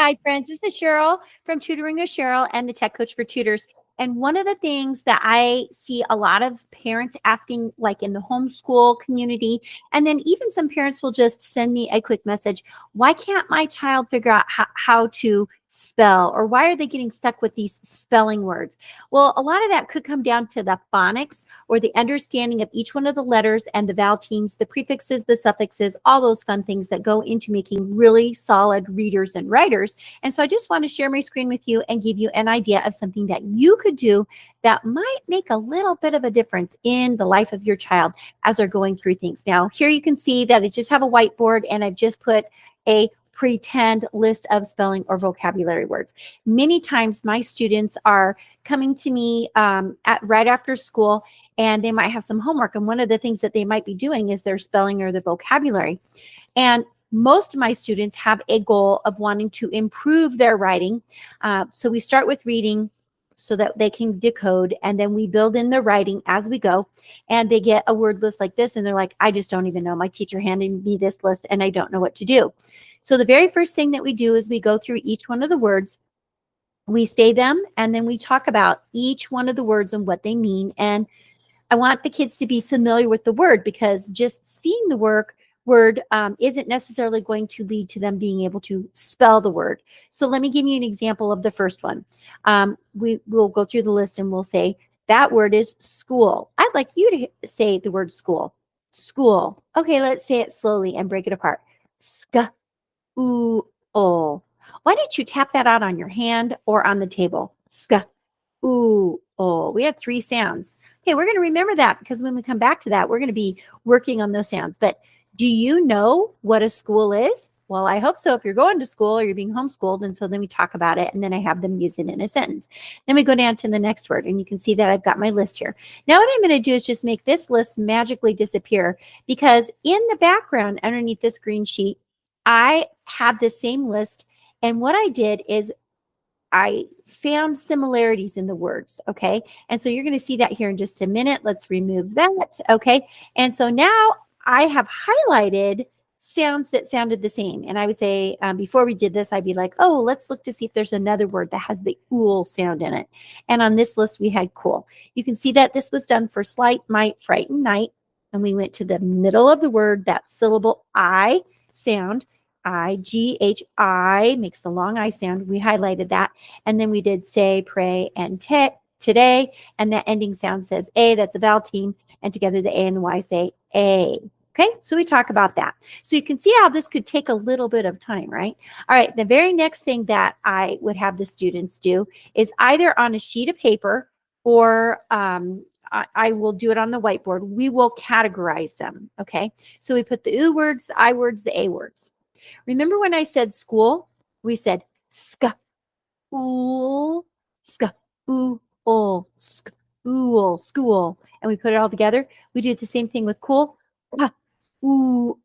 Hi, friends. This is Sheryl from Tutoring with Sheryl and the Tech Coach for Tutors. And one of the things that I see a lot of parents asking, like in the homeschool community, and then even some parents will just send me a quick message. Why can't my child figure out how to spell, or why are they getting stuck with these spelling words? Well, a lot of that could come down to the phonics or the understanding of each one of the letters and the vowel teams, the prefixes, the suffixes, all those fun things that go into making really solid readers and writers. And so I just want to share my screen with you and give you an idea of something that you could do that might make a little bit of a difference in the life of your child as they're going through things. Now, here you can see that I just have a whiteboard and I've just put a pretend list of spelling or vocabulary words. Many times my students are coming to me right after school, and they might have some homework. And one of the things that they might be doing is their spelling or their vocabulary. And most of my students have a goal of wanting to improve their writing. So we start with reading so that they can decode, and then we build in the writing as we go. And they get a word list like this, and they're like, I just don't even know. My teacher handed me this list, and I don't know what to do. So the very first thing that we do is we go through each one of the words. We say them, and then we talk about each one of the words and what they mean. And I want the kids to be familiar with the word, because just seeing the word isn't necessarily going to lead to them being able to spell the word. So let me give you an example of the first one. We will go through the list and we'll say, that word is school. I'd like you to say the word school. School. Okay, let's say it slowly and break it apart. School. Why don't you tap that out on your hand or on the table? School. We have 3 sounds. Okay, we're going to remember that, because when we come back to that, we're going to be working on those sounds. But do you know what a school is? Well, I hope so if you're going to school or you're being homeschooled. And so then we talk about it, and then I have them use it in a sentence. Then we go down to the next word, and you can see that I've got my list here. Now what I'm going to do is just make this list magically disappear, because in the background underneath this green sheet, I have the same list. And what I did is I found similarities in the words, okay? And so you're going to see that here in just a minute. Let's remove that, okay? And so now I have highlighted sounds that sounded the same. And I would say, before we did this, I'd be like, oh, let's look to see if there's another word that has the ool sound in it. And on this list, we had cool. You can see that this was done for slight, might, frighten, night. And we went to the middle of the word, that syllable I sound. I-G-H-I makes the long I sound. We highlighted that. And then we did say, pray, and today. And that ending sound says A. That's a vowel team. And together the A and the Y say A. Okay, so we talk about that. So you can see how this could take a little bit of time, right? All right, the very next thing that I would have the students do is either on a sheet of paper, or I will do it on the whiteboard. We will categorize them, okay? So we put the U words, the I words, the A words. Remember when I said school? We said school, school. And we put it all together. We do the same thing with cool. Cool.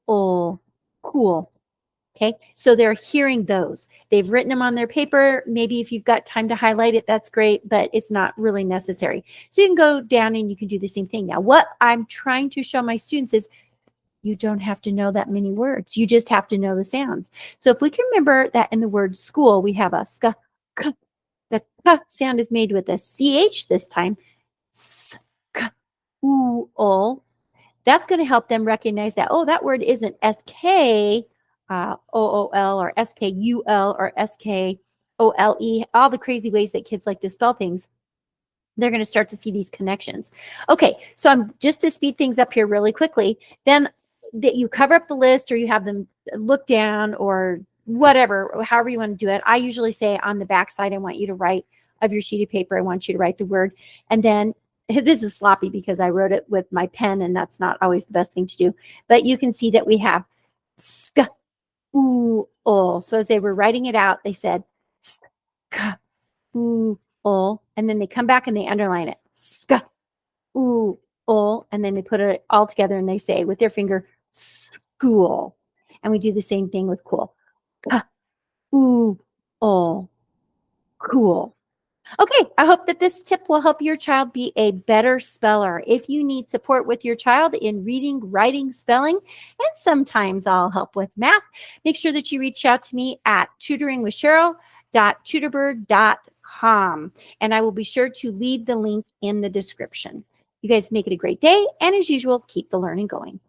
Okay, so they're hearing those. They've written them on their paper. Maybe if you've got time to highlight it, that's great, but it's not really necessary. So you can go down and you can do the same thing. Now, what I'm trying to show my students is you don't have to know that many words. You just have to know the sounds. So if we can remember that in the word school, we have a sk, k. The k sound is made with a ch this time. Sk, ool. That's going to help them recognize that, oh, that word isn't sk, ool, or skul, or skole, all the crazy ways that kids like to spell things. They're going to start to see these connections. Okay, so I'm just to speed things up here really quickly. Then that you cover up the list, or you have them look down, or whatever, however you want to do it. I usually say on the back side, I want you to write of your sheet of paper, I want you to write the word. And then this is sloppy because I wrote it with my pen, and that's not always the best thing to do. But you can see that we have sk, oo, ol. So as they were writing it out, they said sk, oo, ol. And then they come back and they underline it. Sk, oo, ol. And then they put it all together and they say with their finger, school. And we do the same thing with cool. K, oo, ol. Cool. Okay, I hope that this tip will help your child be a better speller. If you need support with your child in reading, writing, spelling, and sometimes I'll help with math, make sure that you reach out to me at tutoringwithcheryl.tutorbird.com, and I will be sure to leave the link in the description. You guys make it a great day, and as usual, keep the learning going.